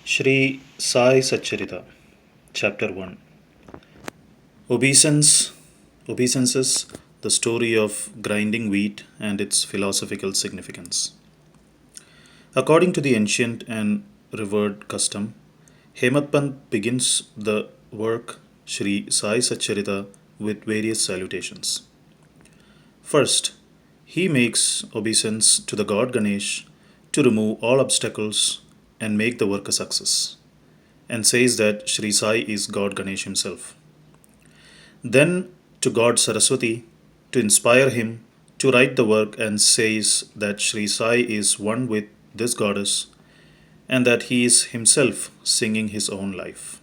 Shri Sai Satcharita, Chapter 1. Obeisance, Obeisances, the story of grinding wheat and its philosophical significance. According to the ancient and revered custom, Hemad Pant begins the work Shri Sai Satcharita with various salutations. First, he makes obeisance to the god Ganesh to remove all obstacles and make the work a success, and says that Sri Sai is God Ganesh himself. Then to God Saraswati to inspire him to write the work and says that Sri Sai is one with this goddess and that he is himself singing his own life.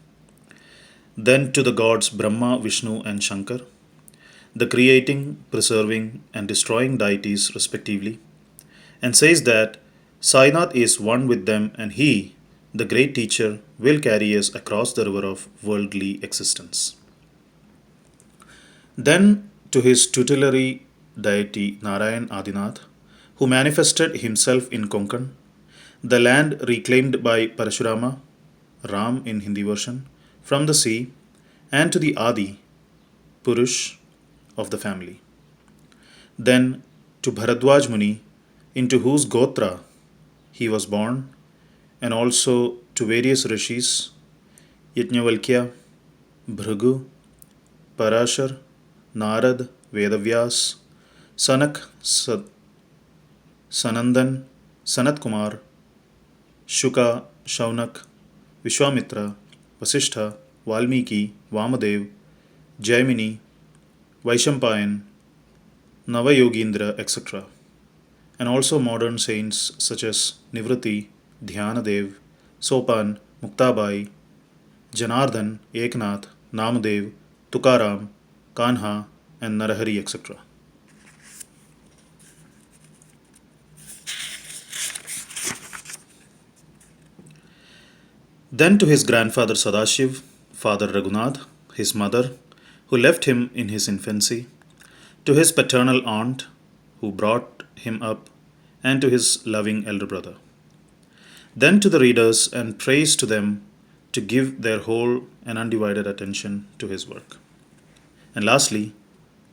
Then to the gods Brahma, Vishnu, and Shankar, the creating, preserving, and destroying deities respectively, and says that Sainath is one with them and he, the great teacher, will carry us across the river of worldly existence. Then to his tutelary deity Narayan Adinath, who manifested himself in Konkan, the land reclaimed by Parashurama, Ram in Hindi version, from the sea, and to the Adi, Purush of the family. Then to Bharadwaj Muni, into whose Gotra he was born, and also to various rishis, Yajnavalkya, Bhrigu, Parashar, Narad, Vedavyas, Sanak, Sanandan, Sanat Kumar, Shuka, Shaunak, Vishwamitra, Vasishtha, Valmiki, Vamadev, Jaimini, Vaishampayan, Navayogindra, etc., and also modern saints such as Nivriti, Dhyanadev, Sopan, Muktabai, Janardhan, Eknath, Namadev, Tukaram, Kanha, and Narahari, etc. Then to his grandfather Sadashiv, father Raghunath, his mother, who left him in his infancy, to his paternal aunt, who brought him up, and to his loving elder brother. Then to the readers and praise to them to give their whole and undivided attention to his work. And lastly,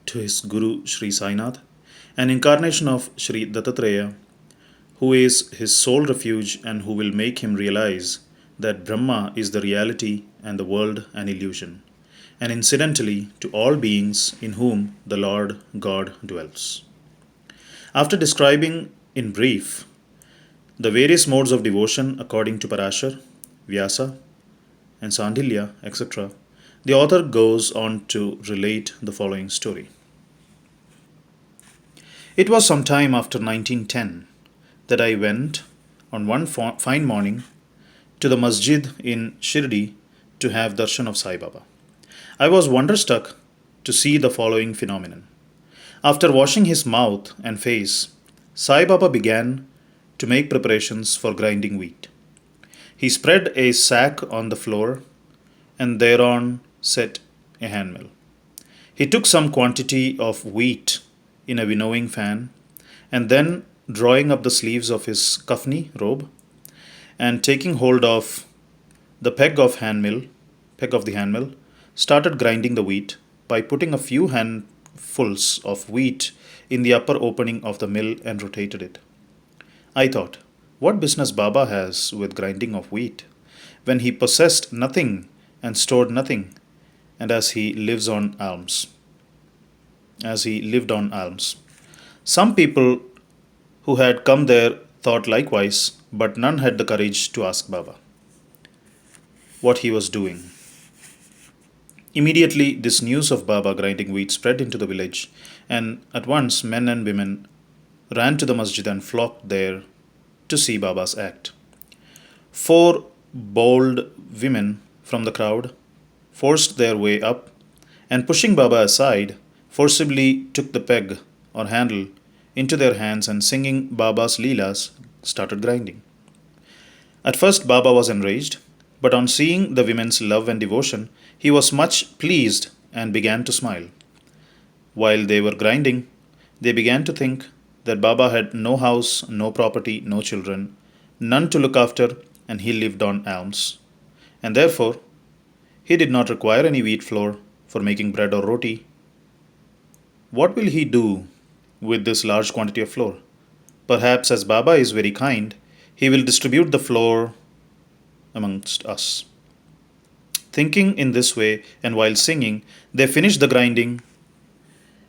to his Guru Sri Sainath, an incarnation of Sri Dattatreya, who is his sole refuge and who will make him realize that Brahma is the reality and the world an illusion, and incidentally to all beings in whom the Lord God dwells. After describing in brief the various modes of devotion according to Parashar, Vyasa, and Sandhilya, etc., the author goes on to relate the following story. It was some time after 1910 that I went on one fine morning to the masjid in Shirdi to have darshan of Sai Baba. I was wonderstruck to see the following phenomenon. After washing his mouth and face, Sai Baba began to make preparations for grinding wheat. He spread a sack on the floor and thereon set a handmill. He took some quantity of wheat in a winnowing fan and then, drawing up the sleeves of his kafni robe and taking hold of the peg of the handmill, started grinding the wheat by putting a few handfuls of wheat in the upper opening of the mill and rotated it. I thought, what business Baba has with grinding of wheat, when he possessed nothing and stored nothing, and as he lived on alms. Some people who had come there thought likewise, but none had the courage to ask Baba what he was doing. Immediately, this news of Baba grinding wheat spread into the village, and at once men and women ran to the masjid and flocked there to see Baba's act. 4 bold women from the crowd forced their way up and, pushing Baba aside, forcibly took the peg or handle into their hands and, singing Baba's Leelas, started grinding. At first, Baba was enraged, but on seeing the women's love and devotion, he was much pleased and began to smile. While they were grinding, they began to think that Baba had no house, no property, no children, none to look after, and he lived on alms, and therefore he did not require any wheat flour for making bread or roti. What will he do with this large quantity of flour? Perhaps, as Baba is very kind, he will distribute the flour amongst us. Thinking in this way, and while singing, they finished the grinding,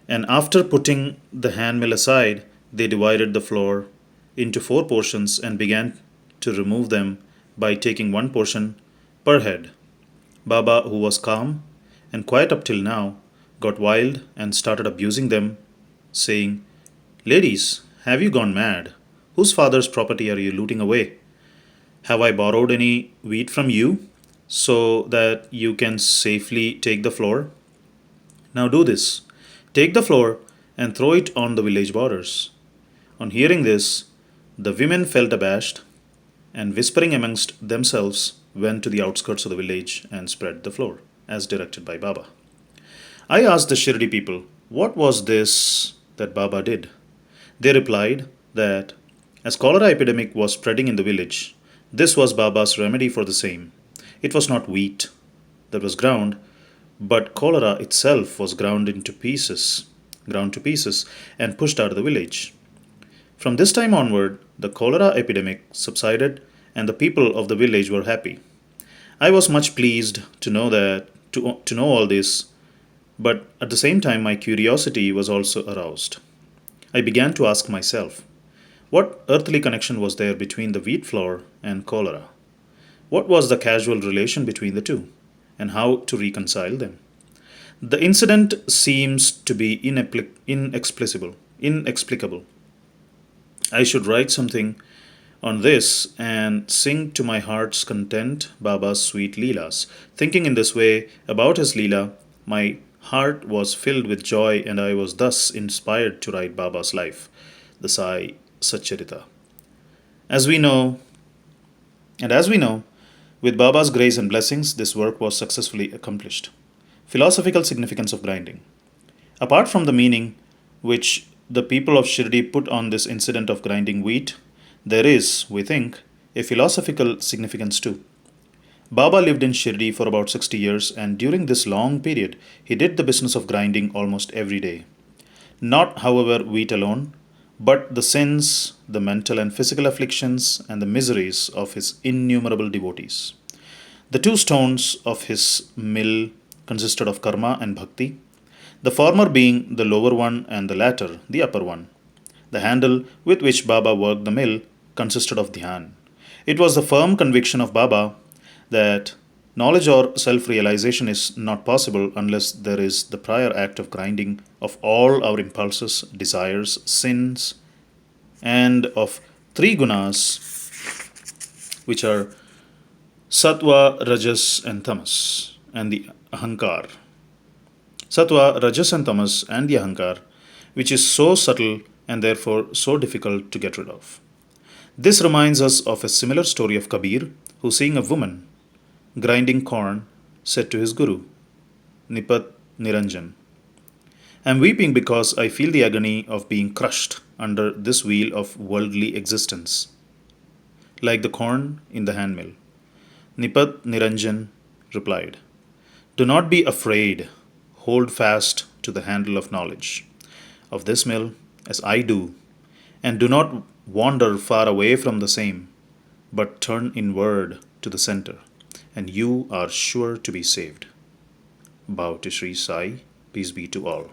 and after putting the hand mill aside, they divided the flour into four portions and began to remove them by taking one portion per head. Baba, who was calm and quiet up till now, got wild and started abusing them, saying, "Ladies, have you gone mad? Whose father's property are you looting away? Have I borrowed any wheat from you so that you can safely take the flour? Now do this. Take the flour and throw it on the village borders." On hearing this, the women felt abashed and, whispering amongst themselves, went to the outskirts of the village and spread the flour, as directed by Baba. I asked the Shirdi people, what was this that Baba did? They replied that as cholera epidemic was spreading in the village, this was Baba's remedy for the same. It was not wheat that was ground, but cholera itself was ground to pieces and pushed out of the village. From this time onward, the cholera epidemic subsided and the people of the village were happy. I was much pleased to know all this, but at the same time my curiosity was also aroused. I began to ask myself, what earthly connection was there between the wheat flour and cholera? What was the causal relation between the two, and how to reconcile them? The incident seems to be inexplicable. I should write something on this and sing to my heart's content Baba's sweet Leelas. Thinking in this way about his Leela, my heart was filled with joy, and I was thus inspired to write Baba's life, the Sai Satcharita. As we know, as we know, with Baba's grace and blessings, this work was successfully accomplished. Philosophical significance of grinding. Apart from the meaning which the people of Shirdi put on this incident of grinding wheat, there is, we think, a philosophical significance too. Baba lived in Shirdi for about 60 years, and during this long period, he did the business of grinding almost every day. Not, however, wheat alone, but the sins, the mental and physical afflictions, and the miseries of his innumerable devotees. The two stones of his mill consisted of karma and bhakti, the former being the lower one and the latter the upper one. The handle with which Baba worked the mill consisted of dhyan. It was the firm conviction of Baba that knowledge or self-realization is not possible unless there is the prior act of grinding of all our impulses, desires, sins, and of three gunas, which are sattva, rajas, and tamas, and the ahankar. Sattva, rajas, and tamas, and the ahankar, which is so subtle and therefore so difficult to get rid of. This reminds us of a similar story of Kabir, who, seeing a woman grinding corn, said to his guru, Nipat Niranjan, I am weeping because I feel the agony of being crushed under this wheel of worldly existence, like the corn in the handmill. Nipat Niranjan replied, do not be afraid, hold fast to the handle of knowledge of this mill as I do, and do not wander far away from the same, but turn inward to the center, and you are sure to be saved. Bow to Sri Sai, peace be to all.